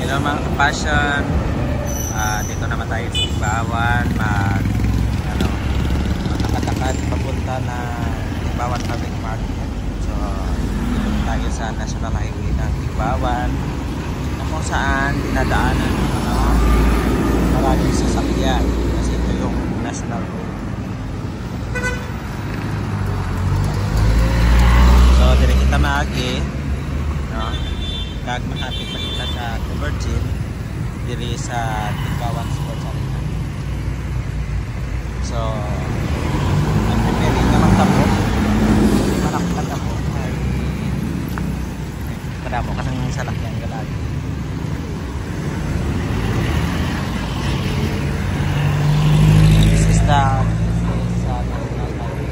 Hello mga kapasyon, dito naman tayo sa Tigbawan, magkakatakad papunta na Tigbawan Public Market. So dito tayo sa National Highway ng Tigbawan, na kung saan dinadaanan ng maraming sasakyan kasi ito yung National Road. So dito kita maagi, no? Kag mahapit pa kita sa Convergin diri sa Tigbawan Sports Arena. So ang preparing na magtapok malakad ako ay kadamo ka ng salakyan galagi. This is the National Highway.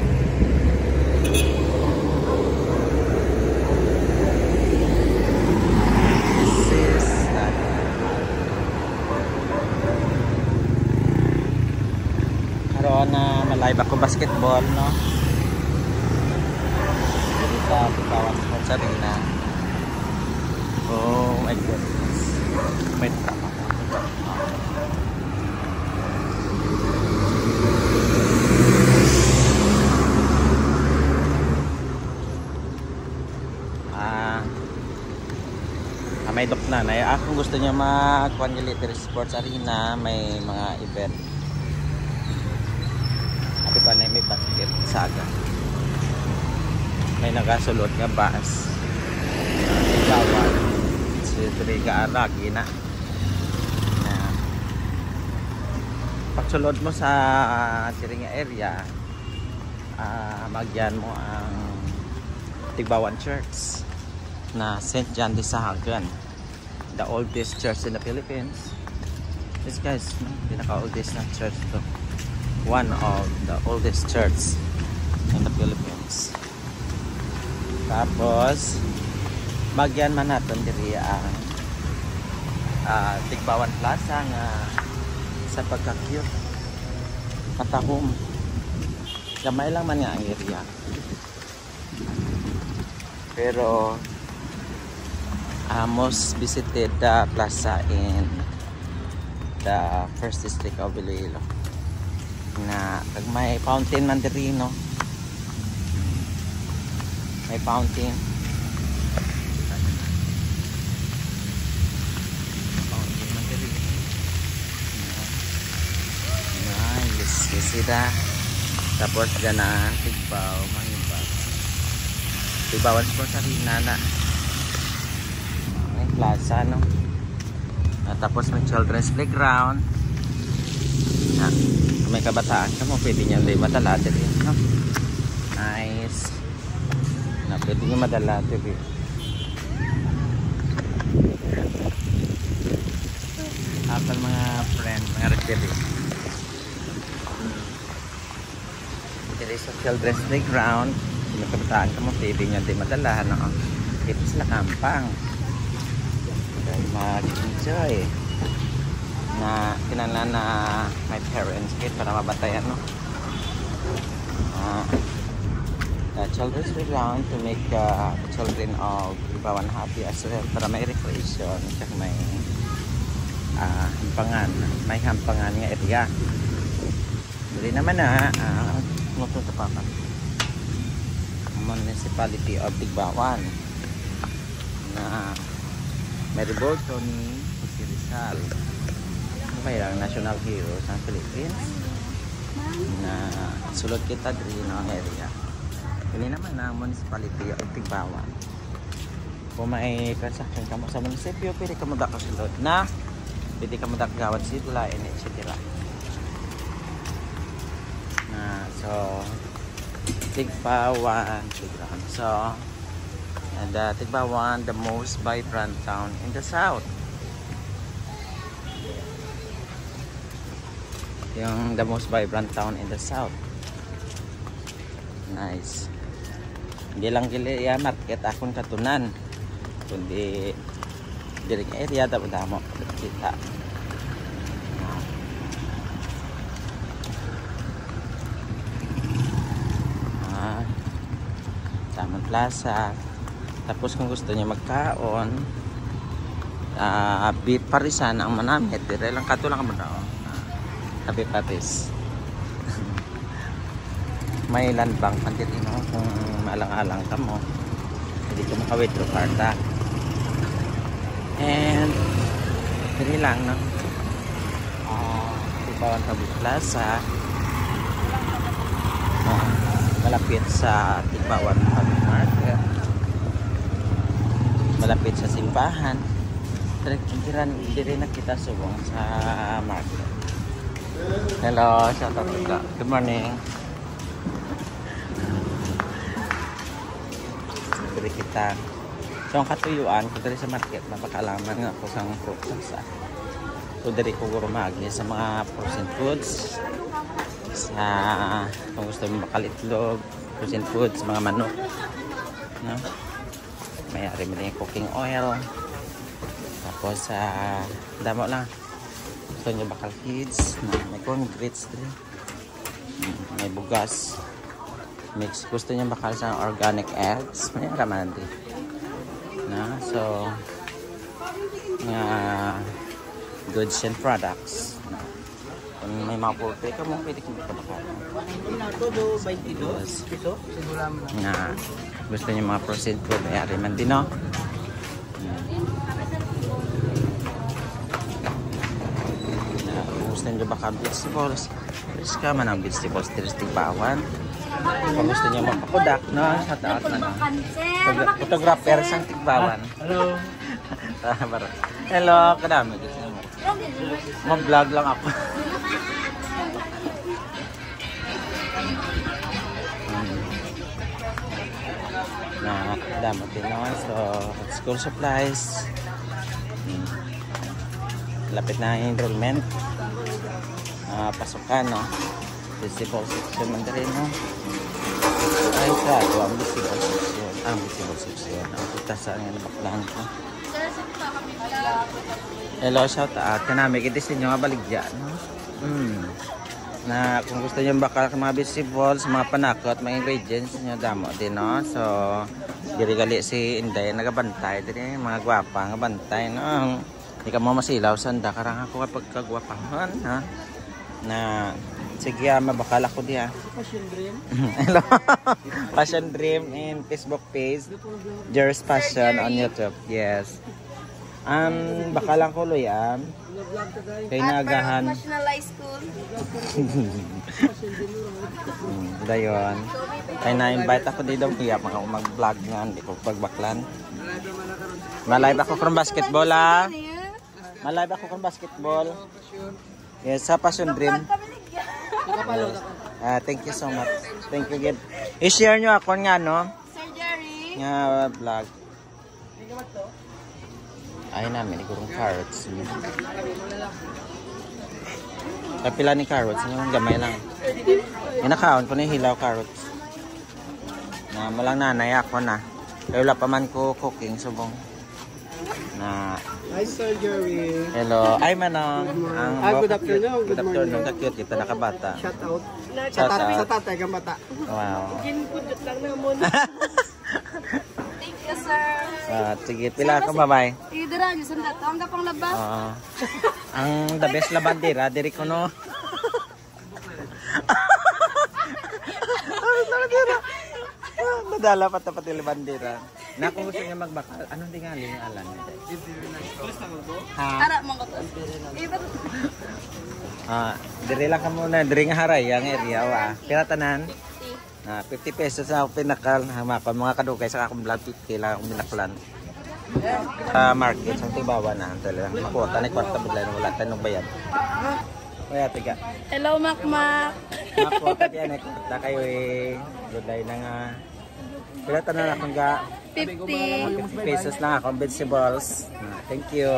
Na malive ako basketball, no? Dito sa Tigbawan Sports Arena. Oh my goodness, may trama may dok na kung gusto niya mag-kuhan dito Sports Arena, may mga event. Di ba na may basket saga, may nagasulod nga bus Tigbawan si Aragi na pagsulod mo sa siringa area, magyan mo ang Tigbawan Church na St. John de Sahagan, the oldest church in the Philippines. This guys, pinaka oldest na church to, one of the oldest church in the Philippines. Tapos magyan man natin diri ang Tigbawan Plaza nga sa pagka-cute matahom gamay lang man nga ang area, pero most visited plaza in the first district of Iloilo. Na pag may fountain man diri, no? May fountain. Fountain man diri. Nice. Sida. Tapos dyan na Tigbawan Sports Arena na. May plaza, no? Tapos may children's playground. May kabataan ka mo, pwede nyo din madala dito, no? Nice na pwede nyo madala dito. Atal mga friend, mga referee dito sa children's playground. May kabataan ka mo, pwede nyo din madala, no? Dito sila kampang mag-enjoy na kinala na my parents kit para mabantayan, no? The children's playground to make children of Tigbawan happy as well, para may recreation at may hampangan nga area. Dili naman na muntong sa papa Municipality of Tigbawan na may revolto ni Jose Rizal, mayroong national heroes ng Philippines na sulod kita diri ng area. Ini naman ang municipality of Tigbawan. Kung may transaction ka mo sa munisipyo, pwede ka mo sulod na pwede ka mo gawad sidla and etc. So Tigbawan. So and Tigbawan, the most vibrant town in the south. Yung the most vibrant town in the south. Nice. Hindi lang gili ya market akong katunan, kundi diri area damo kita. Tamang Plaza. Tapos kung gusto niyo magkaon, beef parisan ang manamit. Dire lang katulang mo daw. Happy patis. May land bank pandito kung maalang-alang ka mo. Hindi ka maka-withdraw karta. And dire lang no. Tibawan Public Plaza. Malapit sa Tibawan Public Market. Malapit sa simbahan. Dire na kita subong sa market. Hello, shout out ka. Good morning. Dire kita. So ang katuyuan ko dire sa market, napakalaman nga ko sang fruits sa. So dire ko gurumagi sa mga frozen foods. Sa kung gusto mo makalitlog, frozen foods, mga manok. No? May ari mo yung cooking oil. Tapos damo lang. Gusto nyo bakal kids. May corn grits din. May bugas. Mix. Gusto nyo bakal sa organic eggs. May raman din. So goods and products. Kung may mga pulpe ka mo, pwede kong bakal. Gusto nyo mga processed food. May ari man din, no? Gusto nyo baka vegetables, please ka man ang vegetables, Tibawan. Kung gusto nyo magpakudak, no? Shout out na no? Photographer sang Tibawan. Hello. Hello, kadami. Mag-vlog lang ako. Damo din no? So, school supplies. Lapit na enrollment. Pasukan, no? Visible section man rin, no? Ay, sa ito ang visible section. Ang visible section. Ang putasan nga nabaklaan ko. Hello, shout out. Kanami, kitisin nyo nga baligya, no? Na kung gusto nyo bakal ka mga vegetables, mga panakot, mga ingredients nyo, damo din, no? So, diri-gali si Inday, nagabantay. Diri, mga gwapa, nagabantay, no? Hindi ka mo masilaw, sanda karang ako kapag kagwapahan, ha? Na, sige, mabakal ako diya. Passion Dream. Hello. Passion Dream in Facebook page. Jer's Passion on YouTube. Yes. Bakalang ko loyan. Kay nagahan. National High School. Dayon. Kay na-invite ako dito mag-vlog nga, hindi ko pagbaklan. Malive ako from basketball, ha? Malive ako from basketball. Yes, sa Passion Dream. Thank you so much. Thank you again. I-share nyo ako nga, no? Sir Jerry. Nga vlog. Ay namin, igurong carrots. Kapila ni carrots, yung gamay lang. Inakaon ko na hilaw carrots. Na malang nanay ako na. Kaya wala pa man ko cooking, subong. Na Hi, Sir Jerry. hello. Ay, manong. Good afternoon. Good afternoon. Ka-cute kita, nakabata. Shout out. Shout out. Sa tatay kang bata. Wow. Ginpudot lang naman. Thank you, sir. Sige, pila ako, bye-bye. Idira, yung sandat. Ang kapang labas. Ang the best labandera, diri ko, no? Nadala pa tapat yung labandera. Na kung gusto niya magbakal, anong tingali yung alam niya? Harap mong kato. Diri lang ka muna, diri nga haray, ang area, wa. Pira tanan? 50 pesos na ako pinakal. Mga kadugay sa akong vlog, 50 lang akong pinaklan. Market, sa Tibawan na. Makuha ka na kwarta bigla na wala tanong bayad. Kaya, tiga. Hello, Makmak. Makuha ka diyan, kwarta kayo eh. Guday na nga. Pira tanan akong ga. 50. 50 pesos lang akong vegetables. Thank you.